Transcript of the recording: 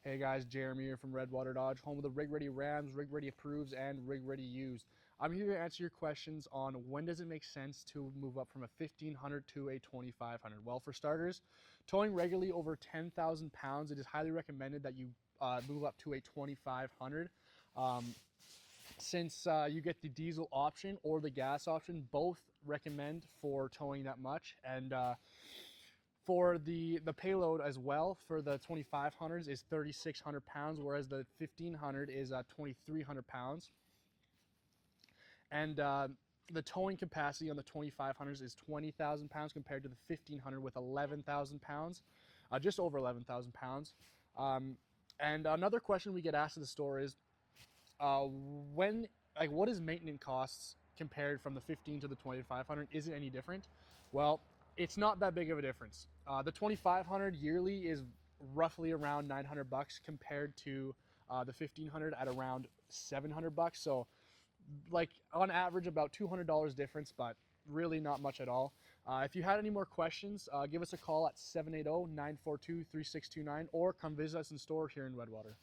Hey guys, Jeremy here from Redwater Dodge, home of the Rig Ready Rams, Rig Ready Approves, and Rig Ready Used. I'm here to answer your questions on when does it make sense to move up from a 1500 to a 2500. Well, for starters, towing regularly over 10,000 pounds, it is highly recommended that you move up to a 2500. Since you get the diesel option or the gas option, both recommend for towing that much. And for the payload as well, for the 2500s is 3,600 pounds, whereas the 1500 is 2,300 pounds. And the towing capacity on the 2500s is 20,000 pounds compared to the 1500 with 11,000 pounds, just over 11,000 pounds. And another question we get asked at the store is, what is maintenance costs compared from the 15 to the 2500? Is it any different? Well, it's not that big of a difference. The 2500 yearly is roughly around 900 bucks compared to the 1500 at around 700 bucks. So like on average about $200 difference, but really not much at all. If you had any more questions, give us a call at 780-942-3629 or come visit us in store here in Redwater.